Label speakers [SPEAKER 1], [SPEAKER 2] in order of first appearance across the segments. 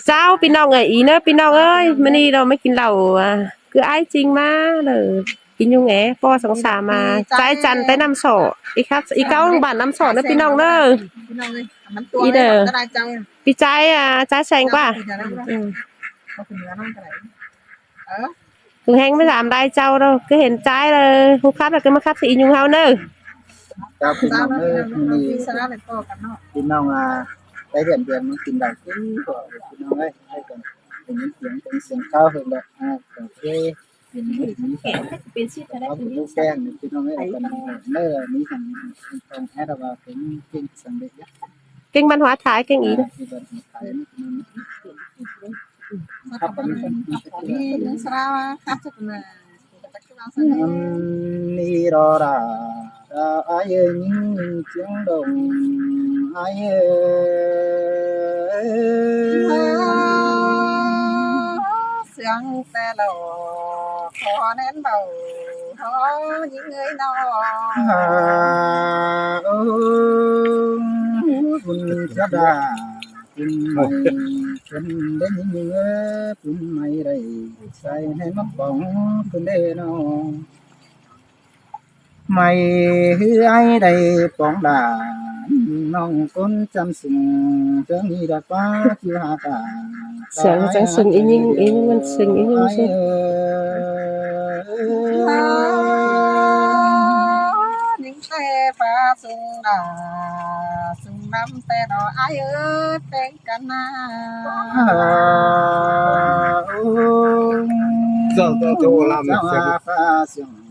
[SPEAKER 1] เจ้าพี่น้องไงอีเนอะพี่น้องเอ้ยมื้อนี้เราไม่กินเหล้าอ่ะคืออ้ายจริงมาเลยกินอยู่แหงปอสองสามมาใจจันไปนำโสอีครับอีเก้าโรงพยาบาลนำโสเด้อพี่น้องเด้อ
[SPEAKER 2] พี่น้องเลยมันตัว
[SPEAKER 1] อี
[SPEAKER 2] เลย
[SPEAKER 1] เด้อ
[SPEAKER 2] ก็ได้ใจ
[SPEAKER 1] พี่ใจอ่ะใจแสงกว่าอืม
[SPEAKER 2] เขาถึงแล้วนั่งกันไหนอ
[SPEAKER 1] คือแฮงไม่ถามได้เจ้าđâu cứเห็นใจเลยฮู้ครับแล้วก็มาครับสิอียุงเฮาเด้อ
[SPEAKER 3] เจ้าพี่น้องเอ้ยมี
[SPEAKER 2] พี่สาระเลยก็กันเนาะ
[SPEAKER 3] พี่น้องได้เดือนมันกินได้กินก็พี่น้องเอ้ยให้กันเป็นเสียงข้าวเห็นแล้วโอเคเป็นนี้ก็
[SPEAKER 2] เป็นชีพจะได้
[SPEAKER 3] เอา
[SPEAKER 2] เป็น
[SPEAKER 3] ผู้แป้งพี่น้องเอ้ยกันเนื้อนี้ทางทางแอดว่าเป็นกินสำเร็จแล้ว
[SPEAKER 1] เก่งบ้านหัวท้ายเก่งอีเด้อ
[SPEAKER 3] ที่บ้านขายนี่
[SPEAKER 2] มาทำนี่เรื่องสาระครับจะเป็น
[SPEAKER 3] นี่รอราai những tiếng đồng ai
[SPEAKER 2] sương tê lầu khó nén bầu khó những người nào
[SPEAKER 3] buồn cha đà buồn mày buồn đến những buồn mày đây say hay mất bóng buồn đê nào mày hư ai đây bóng đà nong con chăm sừng cho đi đã qua chưa hạ cả
[SPEAKER 1] sướng chẳng sừng ý nhưng mình sừng ý nhưng sừng
[SPEAKER 2] những tê pha sung năm tê đó ai ơi tên cana
[SPEAKER 3] giờ tôi làm pha sung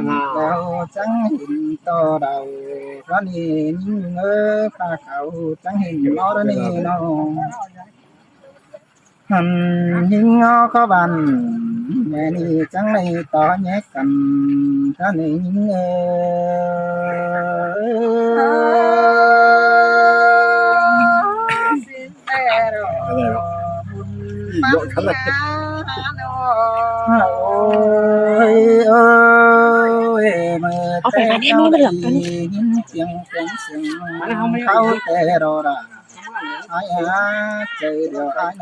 [SPEAKER 3] đầu trắng hình to đầu đó nè những pha khẩu trắng hình nó đó nè nó nhưng ngó có bàn mẹ nè trắng này to nhét cầm đó nè những
[SPEAKER 2] đội khá là
[SPEAKER 3] ôi ơi mà té nhau đây những tiếng tiếng sừng khâu té đồ đã ai chơi điều ai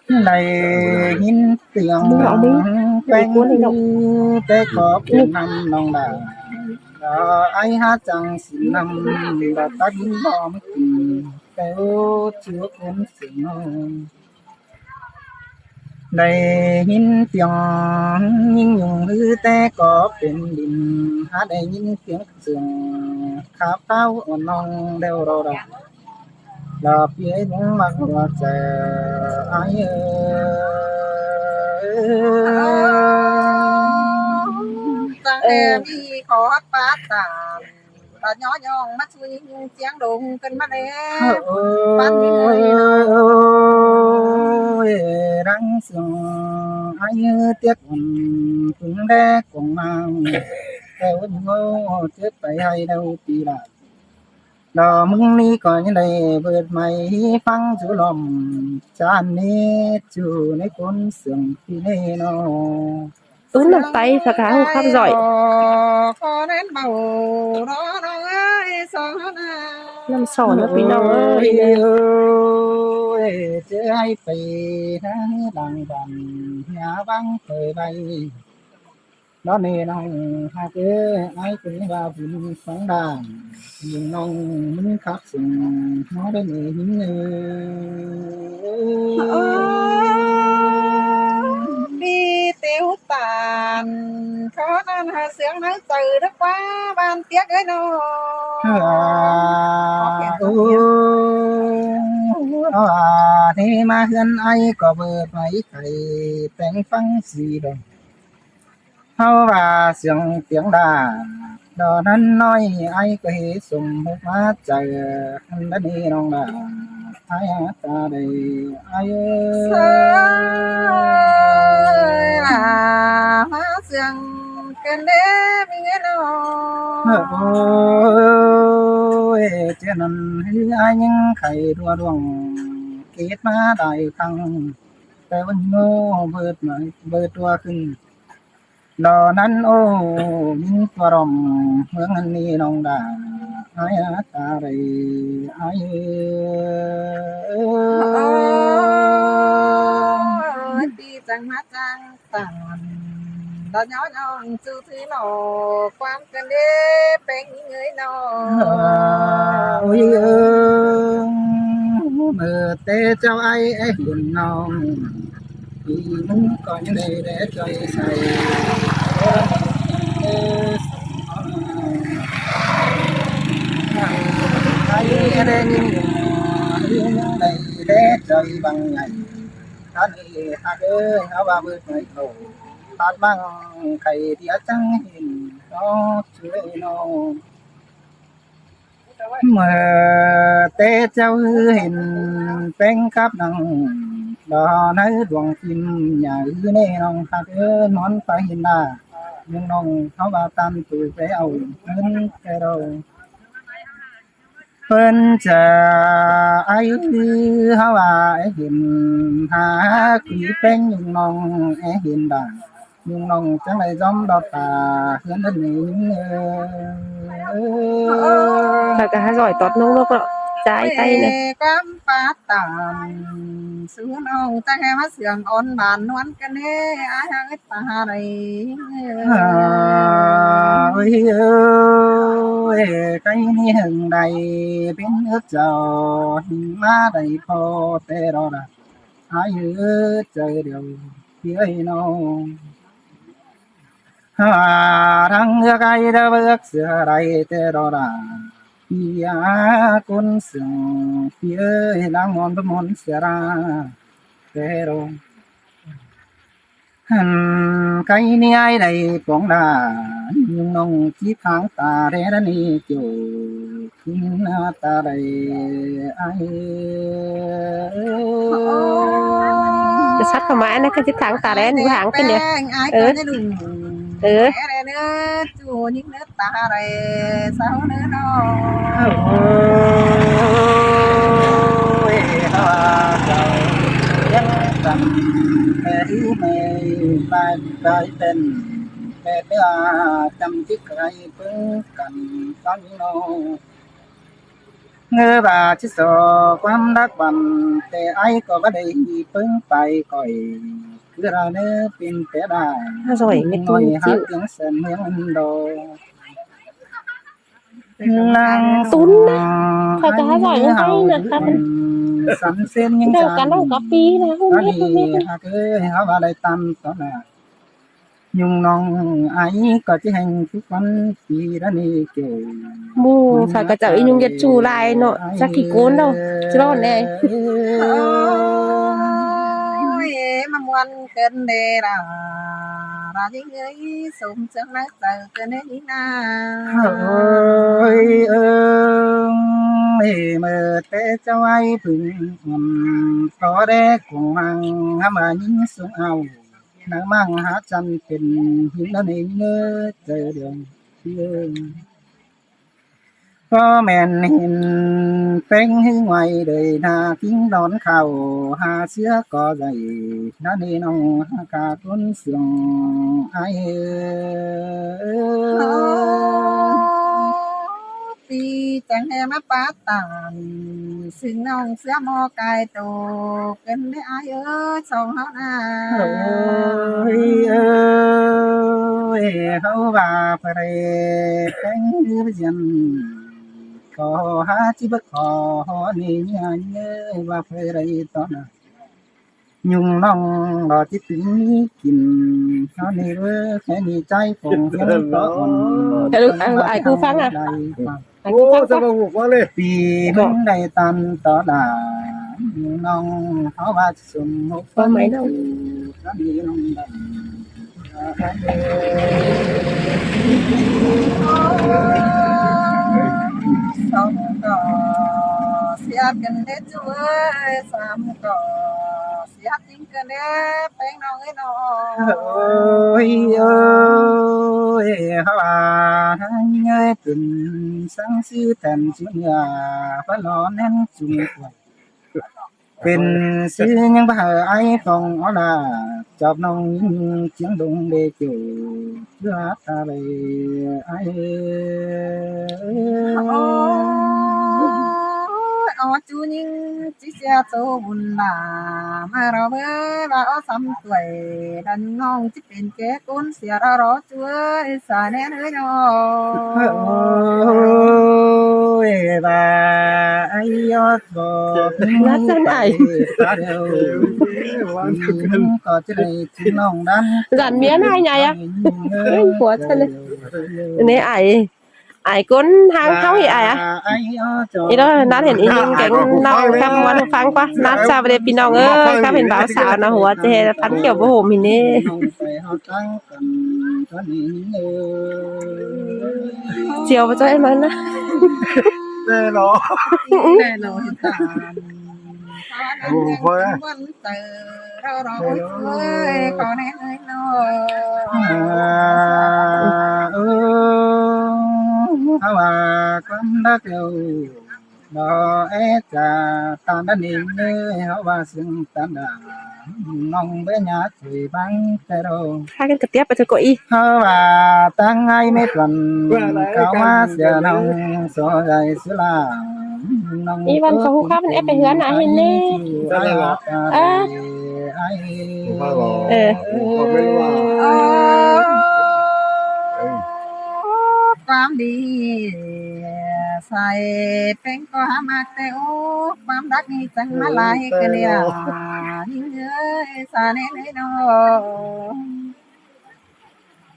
[SPEAKER 3] nó này những tiếng cánh té có cái năm nòng đà ai hát chẳng xin năm đã ta đến bom kéo chưa cuốn sừng đây những tiếng những nhung hư té có bên đình hát đây những tiếng sườn khắp cao non đeo đồ đọc là phía những mặt hoa trẻ ai
[SPEAKER 2] tăng em đi khó phát tàn và nhỏ nhỏ mắt suy tiếng đùng cân mắt em bắt đi
[SPEAKER 3] ơi răng sườn ai tiếc cũng đe cũng mang theo ngô chết phải hay đâu thì là đò mưng ni coi như này vượt mày phăng chú lòng chan nê chú nê con sườn thì nê nó
[SPEAKER 1] làm tay thật hả không khắp giỏi
[SPEAKER 2] có đến bầu đó nó ơi sao
[SPEAKER 1] làm sò nóพี่น้องเอ้ย
[SPEAKER 3] ơi chứ ai phải đang đằng đằng nhà vắng thời bay đó nè nó hai cái ai cũng vào vùng phóng đàn nhưng nó muốn khắp sừng nó đây nè những
[SPEAKER 2] đi tiêu tàn khó nên hà sướng nói từ đó quá ban tiếc ấy nó
[SPEAKER 3] thế mà hơn ai có vợ mấy thầy tên phăng gì đâu hao và sướng tiếng đà đó nên nói ai có thể sùng hút mắt trời hắn đã đi đâu là ai ta đây ai
[SPEAKER 2] má sướng cần đế mình nghe nó
[SPEAKER 3] ôi cho nên ai những thầy đua đuông kết má đại tăngแต่วันโง่เบิดมาเบิดตัวขึ้นดอนั้นโอ้มิตรรมเมืองอันนี้น้องดาอายตาไรอาย
[SPEAKER 2] chẳng mắt chẳng tàn đó nhỏ nhong chữ thứ nọ quan cần đế bên người nọ
[SPEAKER 3] ôi mơ tê cho ai hiền non vì muốn có những đây để chơi say ai đây những đây để chơi bằng ngày ta đi ta ơi áo ba mươi ngày cầu ta mang cây đĩa trắng hình đó chơi nó mà tê cháu hình bên cắp đằng đó nói đoàn phim nhà ư nè nong ta ơi món phải hình là nhưng nong áo ba tam tuổi bé ẩu hơn cái đầu phân trà ai áo ba hình hà quý bên nhưng nong hình đàn nhưng nong chẳng lại giống đó ta hơn đến những
[SPEAKER 1] Thật cả giỏi tọt nông nốc đó. Trái tay này.
[SPEAKER 2] cam pa tàn xứ nông ta nghe mắt sườn ôn bàn nuốt cái nê ai hàng ta này
[SPEAKER 3] ôi ơi cái hừng đầy bên ướt giàu hình má đầy phô tê đó là ai ướt trời đều phía nó thằng cái đó bước sửa đầy tê đó là ia con sừng phía đang mòn sửa ra tê đó cái ni ai đây cũng là nhưng nông chỉ tháng ta để đó ni chiều kinh ta đây ai
[SPEAKER 1] Cái sắt của mãi này cái chiếc tháng tà đấy những hàng cái nhỉ.
[SPEAKER 2] ai có cái đừng
[SPEAKER 1] Ừ.
[SPEAKER 2] cái này nữa chùa những nước ta đây sao nữa nó
[SPEAKER 3] ôi ha trời nhân tâm mẹ bài bài tên mẹ chăm chiếc cây bưng cầm con nó ngơ bà chỉ sợ quan đắc bằngแต่ai có vấn đề gì bưng phải coi cứ ra nữa pin té đà
[SPEAKER 1] Rồi mấy
[SPEAKER 3] ngồi
[SPEAKER 1] tôi
[SPEAKER 3] hát
[SPEAKER 1] chịu.
[SPEAKER 3] tiếng sân miếng đồ
[SPEAKER 1] Tún đấy. Thôi cả giỏi hơn tay nè khăn.
[SPEAKER 3] sẵn xem những
[SPEAKER 1] Đâu cả đâu có pi nè không biết không biết.
[SPEAKER 3] cái họ vào đây tâm đó là nhưng non ai có cái hành phúc văn thì đã đi kiểu
[SPEAKER 1] Mù phải cả chợ nhung nhật chủ lại nọ chắc thì cuốn đâu chứ đâu này.
[SPEAKER 2] ôi mà muốn cần đề là những người sống trước mắt giờ cần đến như nào
[SPEAKER 3] ơi ơi mà té cho ai phừng có đế cùng mang mà những xuống ao nó mang hát chân tình những đó nên nhớ chờ đường có mèn hình phanh ngoài đời na kính đón khảo hà xưa có dày nó đi nông cả tuấn sương ai
[SPEAKER 2] thì chẳng em á bá tàn xin nông xưa mò cài tổ cần để ai ơi xong nó
[SPEAKER 3] ơi ơi hậu bà phải phanh dân có hát chỉ bất khó nên nhớ và phải đây đó là nhung nong đó chỉ tính kìm nó này với cái này trái phòng phiên có
[SPEAKER 1] Ai cứ phăng à? Ai cứ
[SPEAKER 4] Ô,
[SPEAKER 1] phăng
[SPEAKER 4] sao
[SPEAKER 1] quá.
[SPEAKER 4] mà ngủ quá lên?
[SPEAKER 3] vì bên đây tan đó là nhung nong họ ba sum một
[SPEAKER 1] Có mấy đâu.
[SPEAKER 3] nó đi nong đầm
[SPEAKER 2] xong có xia cần để chúa xong có xia tính cần để bánh nó người nó
[SPEAKER 3] ôi ơi họ bà nhớ tình sáng sư thần chú nhà phải lo nên chung quanhเป็นซื้อยังบ่หาไอ้ของอ๋อล่ะจอบน้องเสียงดงเดจูเพื่อตาไปไอ้
[SPEAKER 2] ôi chú nhưng chỉ xe số buồn là mà rồi với bảo xăm tuổi đàn nong chỉเป็นแก่คนเสียเราช่วยสาแน่เลยเนาะ
[SPEAKER 3] ôi bà ai yót bò
[SPEAKER 1] Ngát chân ải.
[SPEAKER 3] ta đều có cái này chúng nong đan
[SPEAKER 1] Dàn miến hai nhảy à? Của chân này. Này ải cuốn hàng tháo thì ải à? Ý đó nátเห็นอีนึงแกงน้องคำวันฟังปะนัดชาวประเดี๋ยวพี่น้องเอ้ยข้าเห็นบ่าวสาวนะหัวเจพันเกี่ยวบ่โหมหินนี่เจียวบ่จ้อยมันนะ
[SPEAKER 3] đây nó
[SPEAKER 2] แน่นอนตามวันเตอเราเอ้ยขอแน่เลยเนาะ
[SPEAKER 3] mà con đã kêu đó é cha tan đã nín háo ba sương tan đã nong bé nhà thì băng tay đâu
[SPEAKER 1] พากันกระเตียบไปเถอะเก้าอี้
[SPEAKER 3] háo ba tăng ai mấy tuần cao má giờ nong so dài xứ là nong
[SPEAKER 1] อีวันเขาฮู้ข้าเป็นแอปไปเฮือนน่ะเห็นนี่
[SPEAKER 3] ai
[SPEAKER 1] เออ
[SPEAKER 2] ความดีใส่เป็นก็หามาแต่โอ้ความรักนี่จังมาลายกันเนี่ยยิ่งเอ้ยสาแน่เลยเนาะ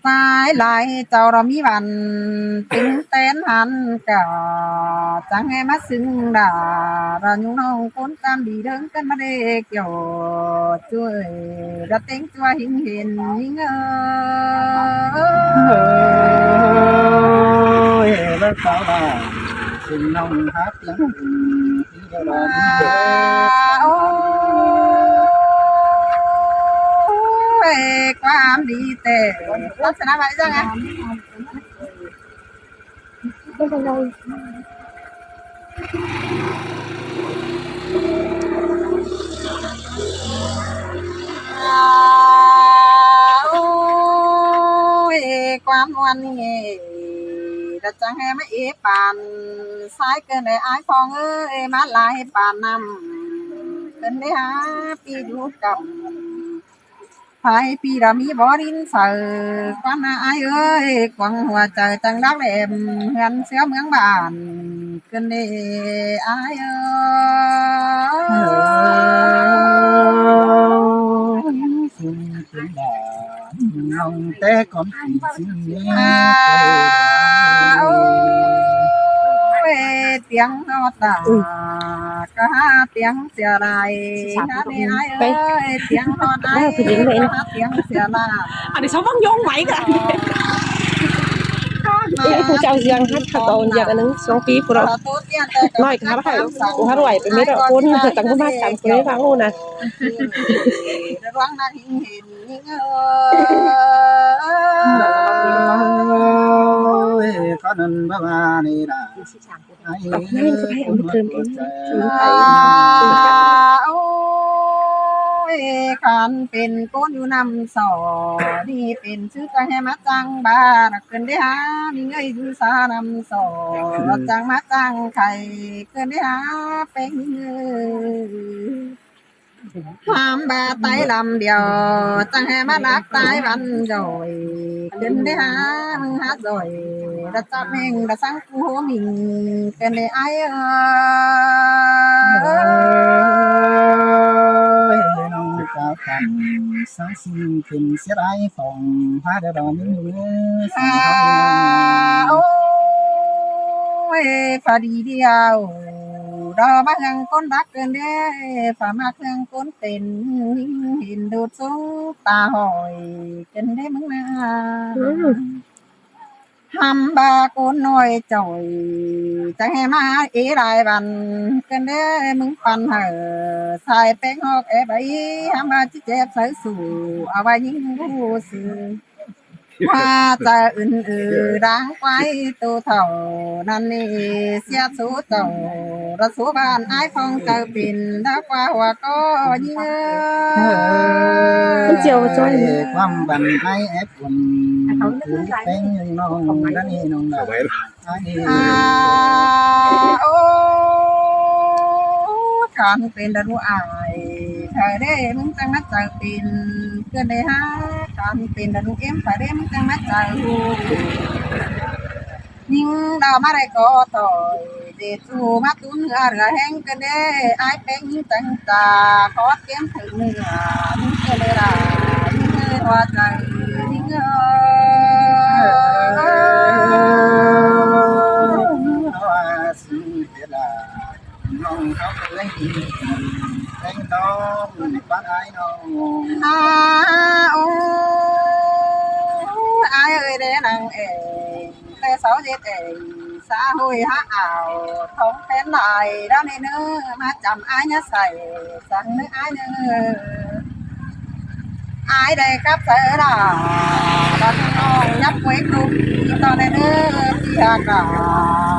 [SPEAKER 2] ตายหลายเจ้าเรามีวันถึงเต้นหันกะจังให้มาซึ้งด่าเราอยู่น้องคนตามดีเดินกันมาเด็กเกี่ยวช่วยระเต็งช่วยหิงเห็นยิ่งเอ้ย
[SPEAKER 3] ôi đất sao bà xin nong hát tiếng khi đâu đó
[SPEAKER 2] โอ้ยความดีแต่ลักษณะแบบจังไงโอ้ยความวันนี้แต่จังให้ไม่เอปานสายเกินในอายฟองเอ้ยมาลายปานนำเกินได้หาปีอยู่กับไผปีรามีบ่ดินเสือความน่าอายเอ้ยกวางหัวใจจังรักแหลมเฮือนเสือเมืองบ้านเกินได้อายเอ้ย
[SPEAKER 3] xin tiếng đàn nong té con xin nhé
[SPEAKER 2] โอ้ยเตียงนอตาก็หาเตียงเสียไรนะนี่ไอ้เอ้ยเตียงนอนไอ้ก็หาเตียงเสียไร
[SPEAKER 1] อันนี้เขาฟังยงไหมกันผู้เจ้าเสียงฮัดขัดตอนอย่างอันนึง2ปีพุ่นน้อยก็ฮัดให้กูฮัดไหวไปไม่ได้คนตั้งก็มากันคนได้ฟังรู้นะ
[SPEAKER 2] ร้องนั้นเห็นยิ่งเอ้ย
[SPEAKER 3] ôi có nên bà bà này là ai cũng mất một trời
[SPEAKER 2] โอ้ยขันเป็นก้นอยู่นำสอนี่เป็นชื่อจังให้มาจังบานักเกินได้หามีเงยอยู่สานำสอจังมาจังไข่เกินได้หาเป็นเงยความบาไตลำเดียวจังให้มารักตายวันจ่อยเกินได้หามึงหาจ่อยระจับเมงระสังกูหัวมิงเกินได้ไอ้
[SPEAKER 3] ôi nong cao cầm sáng xin kinh sẽ ai phòng phá đỡ đòn những người
[SPEAKER 2] โอ้ยฝาดีเดียวดอมาเฮืองก้นรักเกินเด้ฝามาเฮืองก้นเป็นยิ่งเห็นดูดสูตาหอยเกินได้มึงนาทำบาก้นน้อยจ่อยจะให้มาเอรายวันเกินได้มึงปันเหอใส่แป้งหอกเอใบทำมาจิเจ็บใส่สู่เอาไว้ยิ่งรู้สึก ว่าจะอื่นๆร่างไว้ตัวเท่านั้นนี่เสียสู้เจ้าระสู้บ้านไอ้ฟองเจ้าปิ่นดักว่าหัวก็เยอะ
[SPEAKER 1] chiều cho
[SPEAKER 3] ความบันไอเอฟผมถือเป็นน้องด้านนี้น้องดา
[SPEAKER 2] โอ้ย การเป็นดารุอายใครได้มึงจังมาเจอเป็นเกินได้หาการเป็นดารุเอ็มใครได้มึงจังมาเจอยิ่งดาวมาได้ก็ต่อยเดจูมาตุ้นเหือแห้งก็ได้ไอเป็นยิ่งจังตาขอเตรียมถึงเนื้อยิ่งเกลือยิ่งเงยว่าใจยิ่งเง
[SPEAKER 3] ว่าสิเวลาน้องเขาเลยแรงน้องบ้านไอ้น้อง
[SPEAKER 2] โอ้ไอเอ้ยเด้นางเอ๋แต่สาวเจ็ดเอ๋สาหุยฮะอ่าวท้องเป็นลายด้านในเนื้อมาจำไอ้เนี่ยใส่สั่งเนื้อไอ้เนื้อไอ้ได้กับเสือดาตอนน้องยับไว้กลุ่มตอนในเนื้อที่หากา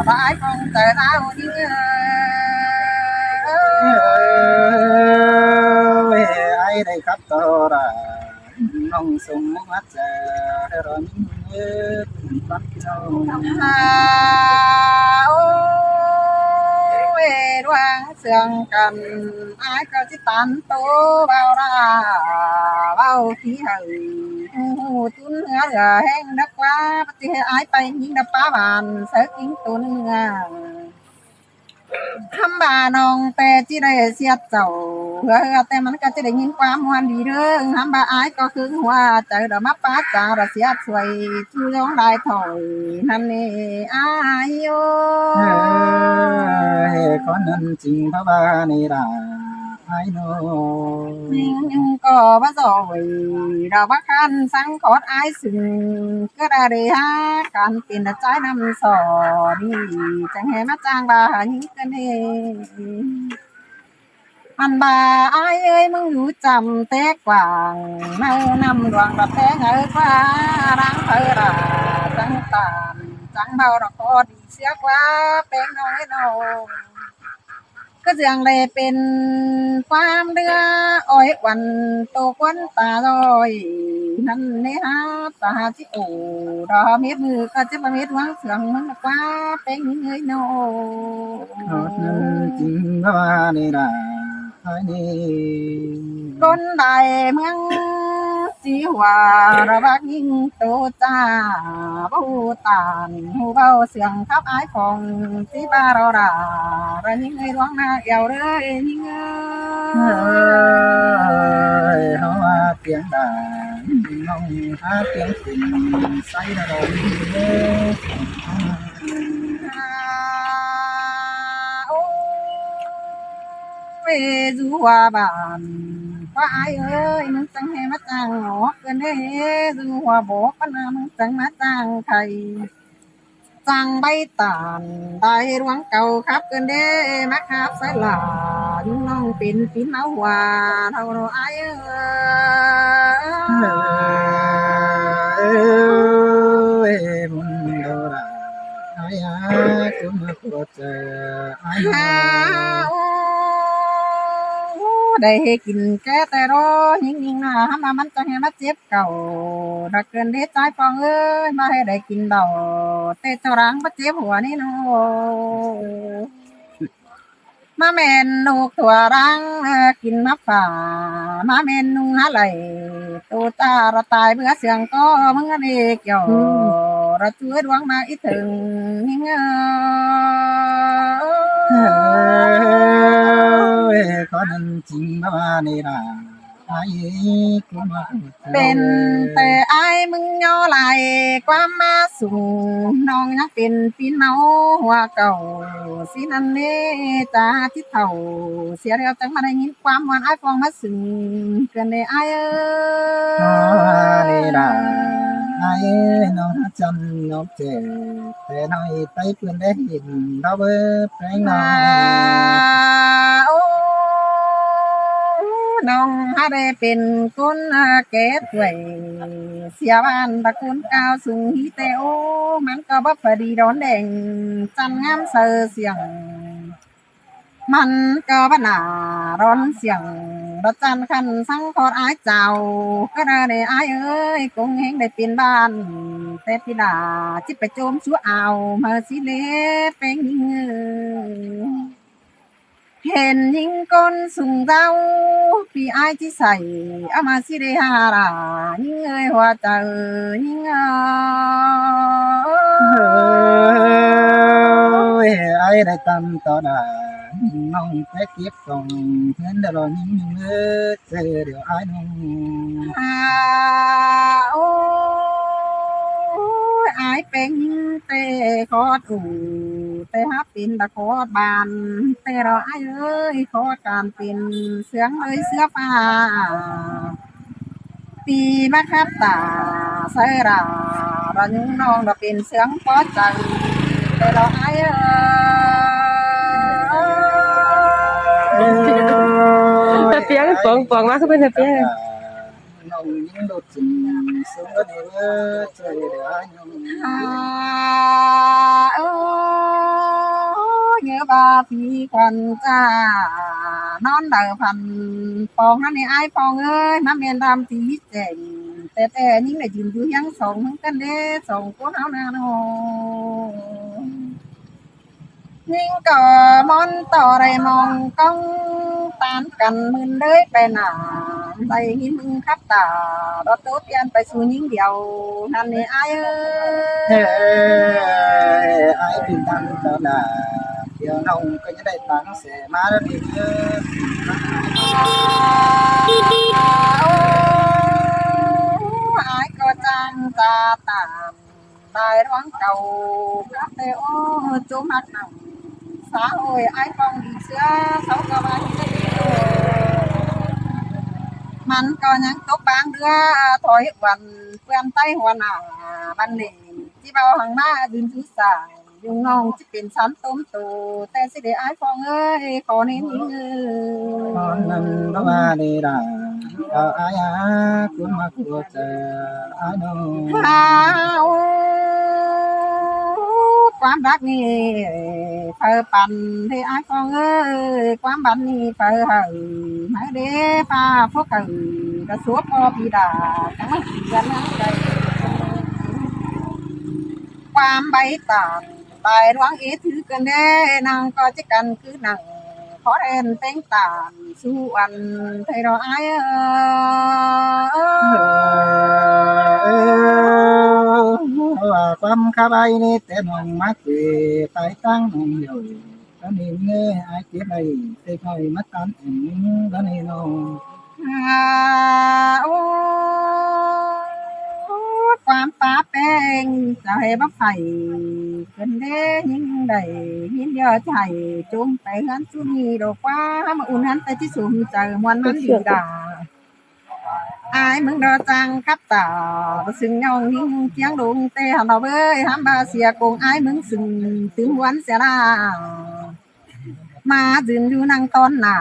[SPEAKER 2] ไอ้คงเจอสาวยิ่ง
[SPEAKER 3] ai đây khắp to ra nông sông mắt rồi bắt đầu
[SPEAKER 2] โอ้ยดวงเสียงกันอายก็จิตันโตเบาราเบาที่หึงตุนเนื้อแห้งนักว่าปฏิอายไปยิงดับป้าบานเสือกินตัวเนื้อคำบาน้องแต่จีได้เสียเจ้าแต่มันก็จะได้ยินความหวานดีเรื่องคำบาอายก็คือหัวใจดอกมาป้าจาระเสียสวยชูย้องได้ถอยนั่นนี่อายโย
[SPEAKER 3] có nên chinh phá ba này là ai nó
[SPEAKER 2] ยิ่งก็ว่าสวยเราว่าคันสังขอดอายสึงก็ได้เรียการเป็นใจนำสอดีจังให้มาจ้างบายิ่งกันเองมันบาอายเอ้ยมึงอยู่จำแต่กว่างเน่านำดวงรับแท้เงยฟ้ารังเธอราจังตามจังเบาดอกคอดีเสียกว่าเป็นน้อยน้องก็เสียงเลยเป็นความเรืออ้อยวันโตควันตาลอยนั่นเนี่ยฮะตาจิโอรอเม็ดมือก็จะมาเม็ดวังเสียงมันกว่าเป็นเงยน้อง
[SPEAKER 3] có nên chinh phá ba này là ai nè
[SPEAKER 2] คนใดเมืองสีหัวระบักยิ่งโตจ้าบูตานหูเบาเสียงทับอายของสีบาเราดาระยิ่งไอ้ร้องนาเอวเลยยิ่ง
[SPEAKER 3] hoa tiếng đàn nông hát tiếng tình say rồi
[SPEAKER 2] โอ้ยจูว่าบานว่าอายเอ้ยมึงจังให้มาจ้างหนอกเกินเด้จูว่าบอกว่านะมึงจังมาจ้างใครจ้างใบตาลได้รวงเก่าครับเกินเด้มาครับสลาอยู่น้องเป็นปีนเอาว่าเท่าเราอายเอ้ย
[SPEAKER 3] muốn đâu là ai cũng có chờ ai
[SPEAKER 2] ได้กินแก่แต่รอยิ่งๆนะมามันจะให้มาเจ็บเก่าดักเกินได้ใจฟองเอ้ยมาให้ได้กินเดาแต่เจ้ารังมาเจ็บหัวนี่เนาะมาแม่นนูกตัวรังกินมาฝ่ามาแม่นนุงหาไหลตัวตาระตายเบื่อเสียงก็มึงอันเอกเกี่ยวระช่วยดวงมาอีถึงยิ่ง
[SPEAKER 3] có nên chinh phá ba này là ai cũng có
[SPEAKER 2] เป็นแต่อายมึงย่อไหลความมาสูงน้องยังเป็นปีนเมาหัวเก่าสินันเน่ตาที่เท่าเสียแล้วจังมาได้ยินความหวานอายฟองมาสึงเกินได้อายเอ้
[SPEAKER 3] này
[SPEAKER 2] ย
[SPEAKER 3] là ai nó hát chân ngọc trẻแต่น้อยไปเพื่อนได้เห็นเราเบิดแรงน้อ
[SPEAKER 2] โอ้น้องหาได้เป็นคนแก่ถวยเสียบ้านตระกูลก้าวสูงฮีเตโอมันก็บ่พอดีร้อนแดงจันงามเซอเสียง มันก็บ่น่าร้อนเสียงรถจันคันสังขอดอายเจ้าก็ได้อายเอ้ยคงเฮงได้เป็นบ้านแต่พี่ดาจิไปโจมชั่วเอามาสิเลเป็นเง เห็นยิงก้นสูงเจ้าปีไอายที่ใส่เอามาสิได้หารายิงเอ้ยหัวใจยิง
[SPEAKER 3] เฮ้ยไอ้ได้ตำต่อดาน้องไปเก็บของเพื่อนเดี๋ยวรอนิ่งเมื่อเจอเดี๋ยวไอ้น้อง
[SPEAKER 2] อาโอ้ยอายเป็นแต่ขอถูแต่ฮับเป็นตะขอบานแต่เราอายเอ้ยขอการเป็นเสืองเอ้ยเสือฟ้าปีมาคับตาใส่ราเรายุงน้องเราเป็นเสืองพอใจแต่เราอายเอ้ย
[SPEAKER 1] แต่เปียงปองปองมาคือเป็นแต่เปียง
[SPEAKER 3] น้องยิ่งโดดจิ้มสูงก็เดี๋ยวเจอเดี๋ยวไอ้น้อง
[SPEAKER 2] โอ้เยอะบาพีควันจ้านอนเดอพันปองนั่นนี่ไอ้ปองเอ้ยมาเมียนดำตีเจ๋งแต่ยิ่งได้ยืนอยู่ยังสองทั้งกันเด้สองคนเอาหน้าโนยิ่งก็มอนต่อไรมองก้องตานกันมึนเลยไปหนาได้ยินมึงคับตารถตู้เปลี่ยนไปสู่ยิ่งเดียวนั่นนี่ไอ้เอ้
[SPEAKER 3] เฮ้
[SPEAKER 2] ย
[SPEAKER 3] ไอ้เป็นตังต่อดาเดี๋ยวน้องก็จะได้ตังเสียมาแล้วดีเด้
[SPEAKER 2] อายก็จังจะตามได้ร้องเก่ากับแต่โอ้จุมักหนังสาวโอ้ยไอ้ฟองดีเสื้อเขาก็ว่าที่ได้มันก็ยังตกบางเดือถอยวันเพื่อนใต้หัวหน้าบันนี่ที่เบาหังมายืนถือสายยุงน้องจะเป็นชั้นต้มตูแต่สิได้ไอ้ฟองเอ้ยขอเน้นยิงเอ้
[SPEAKER 3] ตอนนั้นก็มาดีดาเอาอายาคุณมาคุยเจอไอ้น้อง
[SPEAKER 2] หาโอ้ความรักนี่เธอปั่นให้ไอ้ฟองเอ้ยความบันนี่เธอเฮยมาเด้ฟ้าพวกเอ๋ยกระสวบพอปีดาจังไม่เขียนนะใจความใบตาลตายร้องเอถือกันแน่นางก็จะกันคือนางขอเอ็นเต็งตาลสู้อันไทยรอไอ้
[SPEAKER 3] ว่าความคาบายนี่แต่น้องมาเจอตายตั้งน้องอยู่ตอนนี้เงยไอ้เจ็บไอ้เตะคอยมาตันเอ็งตอนนี้น้อง
[SPEAKER 2] โอ้ความป้าแป้งจะให้บักไผ่กันเด้ยิ่งใดยิ่งเยอะใจจุ่มไปหันสุนีดอกว่ามาอุ่นหันแต่ที่สูงใจมวนมันดีดาอายมึงดอจังกับตาซึ่งยองยิ่งเทียงดงเตะหันเอาเบ้ยห้ามบาเสียกงอายมึงซึ่งถึงวันเสียลามายืนอยู่นั่งตอนหน้า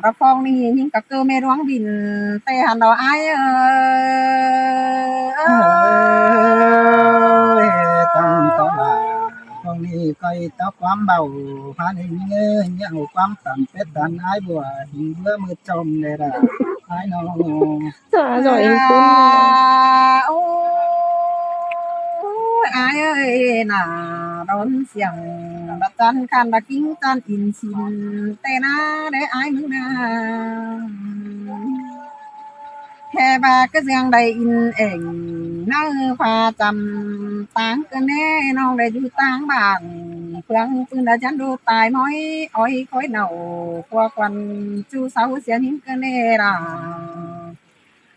[SPEAKER 2] ระฟองนี่ยิ่งกับเกอไม่ร้องบินเตะหันเอาอาย
[SPEAKER 3] ตั้งต่อมาตรงนี้ก็ต่อความเบาพาในเงยยังความต่ำเป็ดตันไอ้บัวหิงเบื่อมือจมเลยละไอ้น้อง
[SPEAKER 1] สาหน่อยคุณ
[SPEAKER 2] โอ้ยอายเอ้ยน่าร้อนเสียงระจันคันระกิ้งจันอินชินแต่นาได้อายมึงนาแค่บาก็เสียงได้อินเองนั่งพาจำต่างกันแน่น้องได้อยู่ต่างบ้านเพื่อนปืนได้ฉันดูตายม้อยอ้อยคอยเน่าพวกวันจูเสาเสียนิ่งกันแน่ล่ะ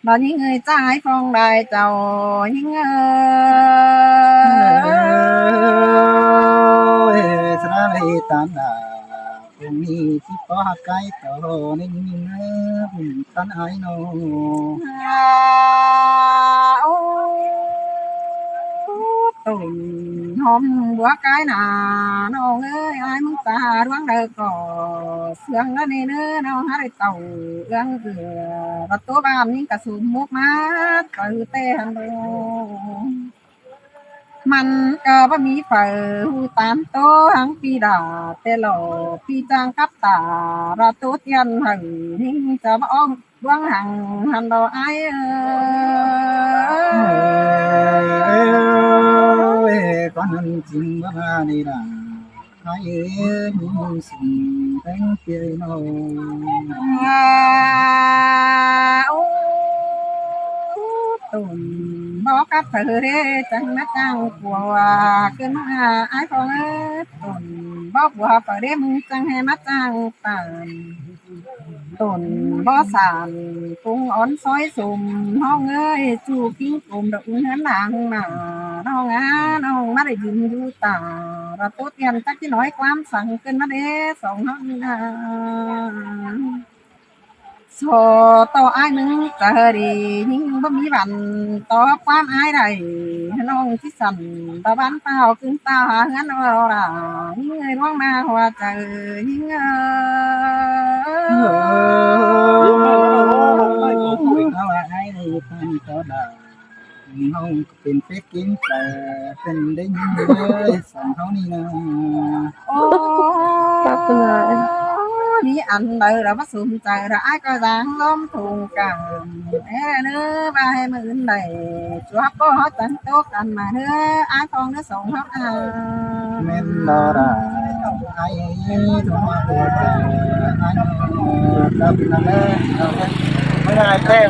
[SPEAKER 2] đó những người trai phong đài chầu những
[SPEAKER 3] Sra lê tan đà Umi chi có hạ cái tổ nên tan ai nô
[SPEAKER 2] tụi hôm bữa cái nà nó ơi ai muốn ta đoán được có sương nó đi nữa nó hát được tàu ương cửa và tố ban những cả sùm mốt mát từ tê hàng đồ มันก็บ่มีไฟหูตามโตหังปีดาแต่หลอปีจางกับตาระตุเตียนหังหิงจะบ่อ้องดวงหังหันดอไอ
[SPEAKER 3] con ăn chim ba ba đi là ai như sừng cánh kia nó
[SPEAKER 2] tồn bó cắp thử thế chẳng mắt trăng của cơn ai không ơi tồn bó của phải đêm chẳng hay mắt trăng tàn tồn bó sàn cũng ón sói sùm hong ơi chu kính cùng động hến nàng mà nó ngá nó mắt để nhìn du tà và tốt tiền chắc chứ nói quámสั่งcơn mắt đế sống nó so to aiนึงจะดียิ่งบ่มีวันต่อความอายใดน้องที่สั่นตะบ้านเป้าขึ้นตาเงินเอาล่ะยิ่งเอ้ยร้องมาหัวใจยิ่ง
[SPEAKER 3] nó là ai đây không có đời không tìm phép kiếmแต่เป็นได้ยินเลยสั่งเขานี่นะ
[SPEAKER 2] โอ้นี่อันใดเราบ่สนใจเราอ้ายก็ร้างล้อมทุ่งกันเอ้เนื้อบ่ให้มื้อใดจวบบ่จังโตกันมาเด้ออ้ายทองเด้อส่งเฮาอ่า
[SPEAKER 3] men lo ra ai thu hoa về ai đập là mới ai thế